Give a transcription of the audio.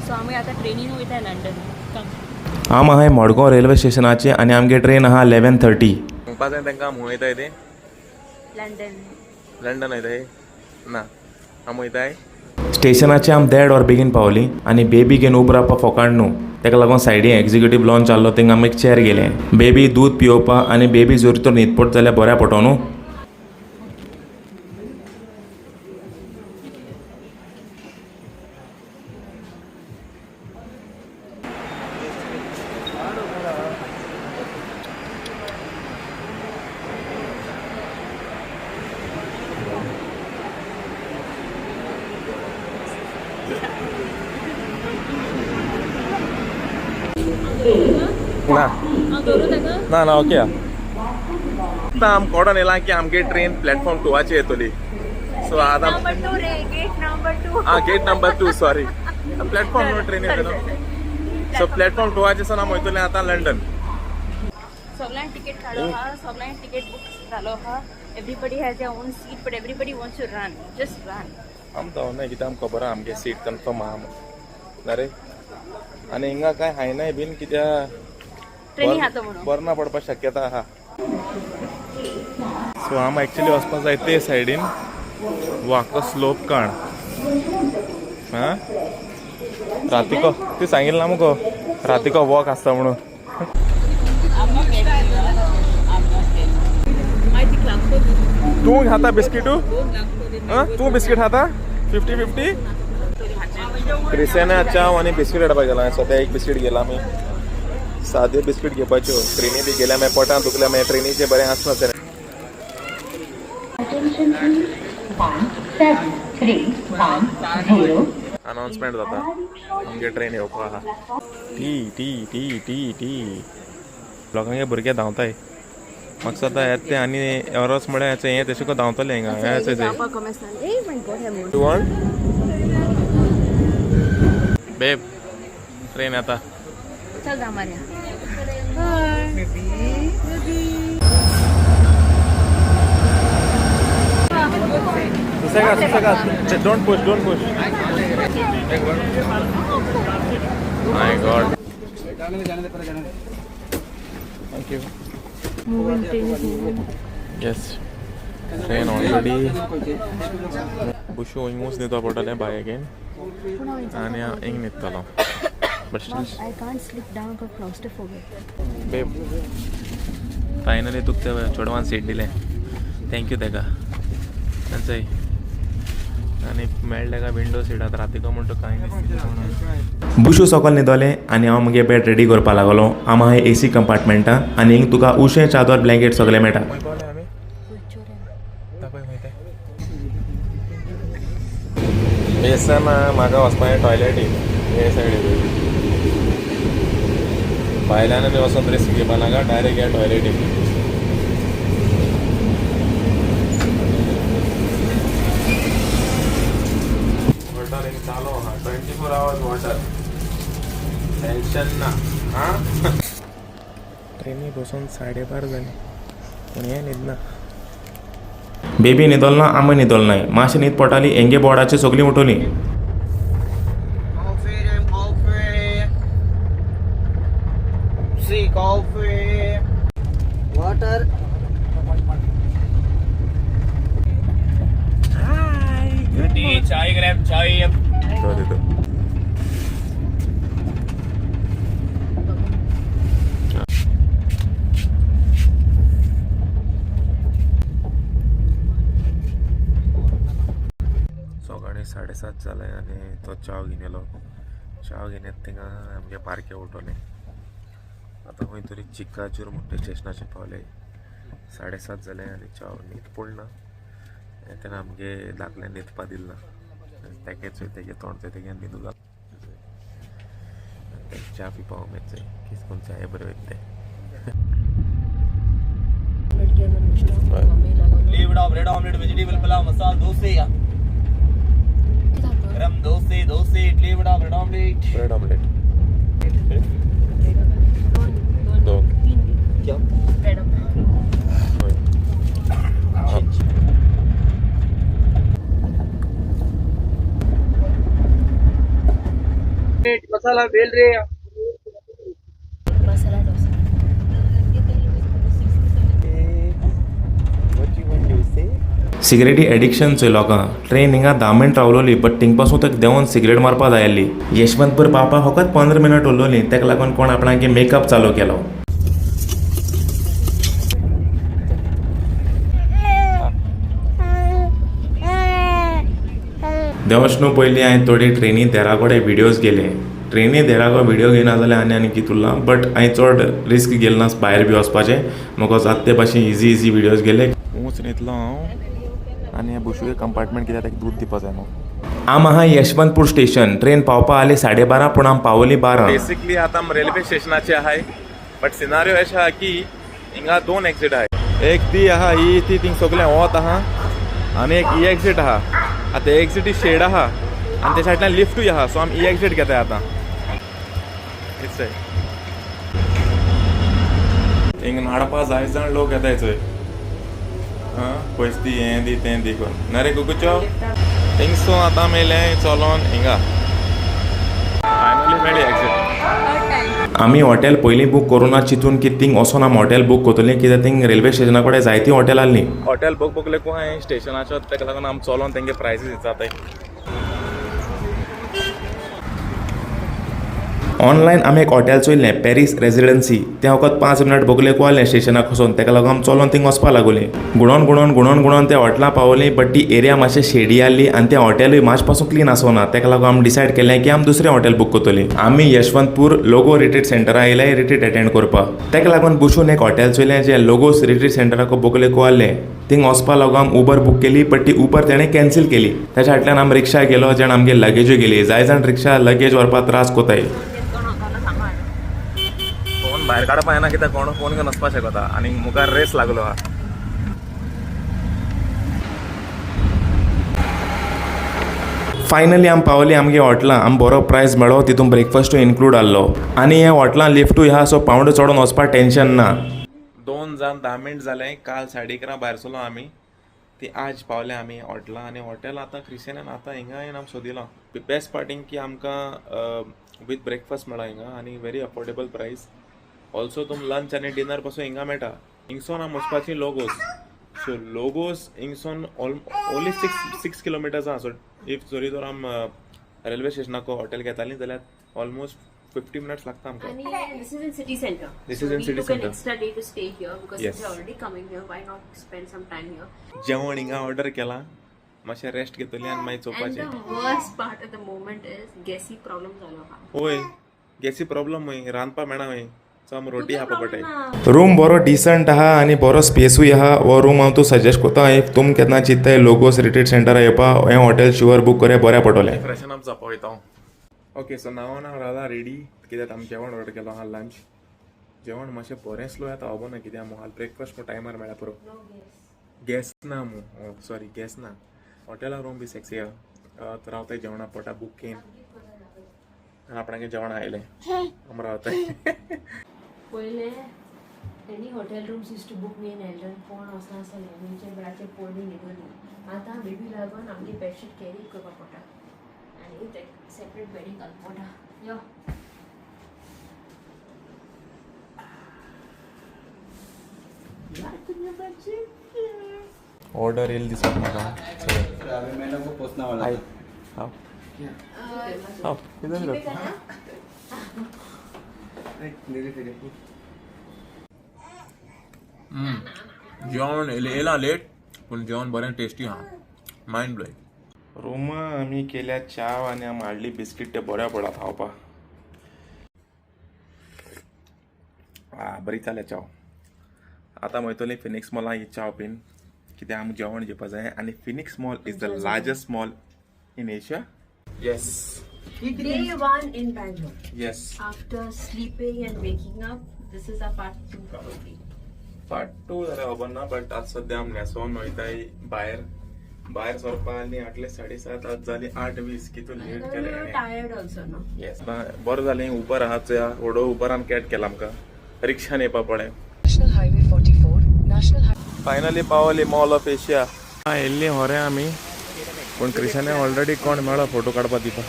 So आमी आतां ट्रेनीन वयता लंडन. आम आहाय मडगांव रेल्वे स्टेशनाचे आनी आमगे ट्रेन आहा 11:30. सांगपा जाय तांकां आमी वयताय ते लंडन. लंडन वयताय ना आमी वयताय स्टेशनाचे आम 1.5 वर बेगीन पावली आनी बेबी घेवन उब रावपा फकाण न्हू. तेका लागून सायडीन एक्झिक्युटीव लॉन्च आसलो थिंगा आमी एक चेअर गेले. बेबी दूध पिवपा आनी बेबी जर तर न्हीद पडत जाल्यार बऱ्या पडटो न्हू. ना हांव दवरूं ताका. ना ना ओके आतां आम कोडोन येयला की आमगे ट्रेन प्लॅटफॉर्म 2 येतली सो आतां नंबर 2 रे, gate number 2. Gate number 2 sorry platform train येता न्हू सो प्लॅटफॉर्म 2 सान आमी वयतले आतां लंडन. सगळ्यांक टिकेट काडलो हा, सगळ्यांक टिकेट बुक जालो हा. Everybody has their own seat but everybody wants to run, just run. आम धांवनाय कित्याक आमकां खबर आहा आमगे सीट कन्फर्म आहा ना रे. आनी हिंगा कांय हायनाय बीन कित्याक ट्रेनी हातो म्हणून बरो ना पडपा शक्यता आहा. सो आम एक्चुअली वचपा जाय ते सायडीन वाको स्लोप काण हा रातिको ती सांगिल्ला मुगो रातिको वॉक आसता म्हणून. तूं खाता बिस्किटू तूं बिस्कीट खाता 50-50. क्रिस्टियाना चाव आनी बिस्कीट हाडपाक गेला सद्या एक बिस्कीट गेला आमी सादे बिस्कीट घेवपाच्यो. ट्रेनी बी गेल्या मागीर पोटान दुखल्या मागीर ट्रेनीचे बरें आसना सर. अनाउन्समेंट जाता आमगे ट्रेन येवपा आहा. टी टी टी टी टी लोकांगे भुरगे धांवताय. म्हाका सद्दां येत ते आनी एरोस म्हळ्यार हें तशें को धांवतले हिंगा बेब ट्रेन येता. चल जा मारया. सुसेगाद don't push my god thank you. Yes train already बुशो हिंगूच न्हिदो पडटलें बाय अगेन आनी हांव हिंग न्हिदतलो but still I can't sleep down for claustrophobic. Babe finally तुका ते चेडवान सीट दिलें थँक्यू तेका तांचंय. आनी मेळ्ळें काय विंडो सीटात रातिको म्हणटा कांय नासता. बुशू सकल न्हिदोलें आनी हांव म्हगे बेड रेडी करपा लागलो. आम आहाय AC कंपार्टमेंटां आनी हिंग तुका उशें चादर ब्लँकेट सगळें मेळटा. आमी दाखय माहिती बेसन म्हाका वचपाचें टॉयलेटीक हे सायडीक भायल्यान आनी वचोन तरी घेवपा नाका डायरेक्ट या टॉयलेटीक. वॉटर हिंग चालू आहा 24 hours वॉटर टेन्शन ना हां. ट्रेनी बसून 12:30 जाली पूण हें न्हिदना. बेबी न्हिदोल ना आमी न्हिदोल नाय. मातशें न्हीद पडटाली हेंगे बोर्डाचेर सगळीं उठोली. Coffee, water. Hi, good day. Chai grab chai. Sorry to. सकाळी 7:30 जाले आनी तो चाव घेवन येलो. चाव घेवन येता थिंगा आमगे पार्के उठोले. आतां खंय तरी चिकाचूर म्हणटा स्टेशनाचेर पावले. 7:30 जाले आनी चाव न्हीद पडना. तेन्ना आमगे धाकल्यान न्हिदपा दिलना. तेगे तोंड तेगे न्हिदू लागलो. च्या पिवपा उमेद जाय किस कोण चाय बरें वयता लीवड़ा ब्रेड ऑमलेट वेजिटेबल पुलाव मसाला डोसे या गरम डोसे इडली वड़ा ब्रेड ऑमलेट दो क्या ब्रेड ऑमलेट. मसाला बेल रे मसाला डोसा सिगरेटी एडिक्शन चोय लोकां ट्रेन हिंगा 10 मिनट रावलोली बट थिंग पासून तक देंवन सिगरेट मारपा जायल्ली यशवंतपूर पावपा फकत 15 मिनट उरलोली तेका लागून कोण आपणागे मेकअप चालू केलो देवशनू पयलीं हांवें थोडी ट्रेनी देराकोडे व्हिडियोज गेले ट्रेनी देराको व्हिडियो घेयना जाल्यार आनी कितें उरलां बट हांवें चड रिस्क गेल ना भायर बी वचपाचें म्हाका जाता ते भाशेन इजी व्हिडियोज गेले ऊंच न्हिदलो हांव आनी हें बुशूय कंपार्टमेंट कित्याक ताका दूद दिवपा जाय न्हू आम आहा यशवंतपूर स्टेशन ट्रेन पावपा आली 12:30 पूण आम पावली 12 बेसिकली आतां आमी रेल्वे स्टेशनाचे आहाय बट सिनारियो अशें आहा की हिंगा 2 एक्झिट आहाय एक ती आहा ही ती थिंग सगळें वत आहा आनी एक ई एक्झिट आहा आतां एक्झिट ही शेड आहा आनी ते सायडल्यान लिफ्टूय आहा सो आमी ई एक्झिट घेताय आतां हिंग नाडपा जाय जाण लोक येताय चोय पयस दी हें दी तें दी कोन ना रे कुकुच्यो थिंगसो आतां मेलें चलोन हिंगा फायनली मेळ्ळी एक्झिट आमी हॉटेल पयलीं बूक करुना चिंतून की थिंग वचोन आमी हॉटेल बूक करतलीं कित्याक थिंग रेल्वे स्टेशना कडेन जायतीं हॉटेल आसलीं हॉटेल बूक लेकून हांवें स्टेशनाचो तेका लागून आमी चलोन तेंगे प्रायसीस विचारताय ऑनलायन आमी एक हॉटेल चोयलें पॅरीस रेजिडेंसी तें फकत 5 मिनट बोगले कोवालें स्टेशनाक वचोन तेका लागून आमी चलोन थिंग वचपा लागोलीं गुणोन त्या हॉटेला पावलीं बट ती एरिया मातशें शेडी आसली आनी तें हॉटेलूय मातशें पासून क्लीन आसोना तेका लागून आमी डिसायड केलें की आमी दुसरें हॉटेल बूक करतलीं आमी यशवंतपूर लोगो रिट्रीट सेंटरा येयले रिट्रीट अटेंड करपाक तेका लागून बुशून एक हॉटेल चोयलें जें लोगोस रिट्रीट सेंटराक बोगले कोवालें थिंग वचपा लागून आमी उबर बूक केली बट ती उबर तेणें कॅन्सील केली तेच्या फाटल्यान आमी रिक्षा गेलो जेण आमगे लगेजूय गेली जाय जाण रिक्षा लगेज व्हरपाक त्रास कोताय फोन भायर काडपा येना कित्याक कोण फोन घेवन वचपा शकता आनी मुखार रेस लागलो आहा फायनली आमी पावली आमगे हॉटेलां आमी बरो प्रायस मेळ्ळो तितून ब्रेकफास्टूय इन्क्लूड आसलो आनी ह्या हॉटेलान लिफ्टूय आहा सो पावंड चडोन वचपाक टेन्शन ना 2 जावन 10 मिनट जालें काल 11:30 भायर सरलो आमी ती आज पावले आमी हॉटेलां आनी हॉटेल आतां क्रिस्टियनान आतां हिंगा येवन आमी सोदिलां बेस्ट पार्टींग की आमकां वीथ ब्रेकफास्ट मेळ्ळा हिंगा आनी व्हेरी अफोर्डेबल प्रायस ऑल्सो तुम लंच आनी डिनर पासून हिंगा मेळटा हिंगसोन आमी वचपाची लोगोस सो लोगोस हिंगसोन ओन्ली 6 किलोमिटर्स आहा सो इफ जरी तर आमी रेल्वे स्टेशनाक हॉटेल घेतालीं जाल्यार ऑलमोस्ट 50 मिनट्स लागता आमकां this is in city center. This is in city We took an center. extra day to stay here because Yes. we're already coming here. Why not spend some time here? जेवण हिंगा order केलां मातशें rest घेतली आनी मागीर And चोवपाचें the worst part at the moment is गॅसी problem झालो हा. होय गॅसी प्रॉब्लम हय रांदपा मेळना हय सो आमी रोटी तुका खावपा problem पडटाय ना. रूम बरो डिसंट आहा आनी बरो स्पेसूय आहा हो रूम हांव तूं सजेस्ट कोता इफ तुम केन्ना चिंत्ताय लोगोस रिट्रीट सेंटरा येवपा हें हॉटेल शुअर बूक करे बरें पडटलें फ्रेशन अप जावपा वयता ओके सो नांव रावला रेडी कित्याक आमी जेवण ऑर्डर केलो आहा लंच जेवण मातशें बरें स्लो येता खबर ना कित्याक मुखार ब्रेकफास्ट टायमार मेळ्ळा पुरो गॅस ना मू सॉरी गॅस ना हॉटेला रूम बी सेक्सी आहा रावताय जेवणा पोटा बूक केन आनी आपणागे जेवण आयलें आमी रावताय पहिले any hotel rooms used to book me in Eldon कोण वचना आसलें म्हणजे बराचें पयलीं न्हिदून आतां बेबी लागून आमगे बेडशीट कॅरी करपा पडटा आनी ते सेपरेट बेडींग घालपा पडटा यो ऑर्डर येयली दिसता म्हाका मैडम को पोसना वाला हाय हांव हांव कितें जाता जेवण येयलां लेट पूण जेवण बरें टेस्टी आहा मायंड ब्लोईंग रुमा आमी केल्या चाव आनी आमी हाडली बिस्कीट ते बऱ्या पडा खावपाक बरी जाल्या चाव आतां वयतली फिनिक्स मॉलां ही चाव पीन कित्याक आमकां जेवण जेवपा जाय आनी Phoenix mall is the largest mall in Asia yes Day one in Bangalore. Yes After sleeping and waking up, this is our part 2 probably. Part 2 जाल्यार खबर ना बट आज सद्या आमी न्हेसोन वयताय भायर सरपा आनी आटले 7:30 आज जाली 8:20 कितू लेट We're केलें tired also, no? येस बरें जालें उबर आहा चोया व्हडो उबरान कॅट केला आमकां रिक्षान येवपा पडलें National Highway 44, National Highway. Finally पावली मॉल ऑफ एशिया येयल्ली होरे आमी पूण क्रिशाने ऑलरेडी कोण मेळ्ळो फोटो काडपा दिवपा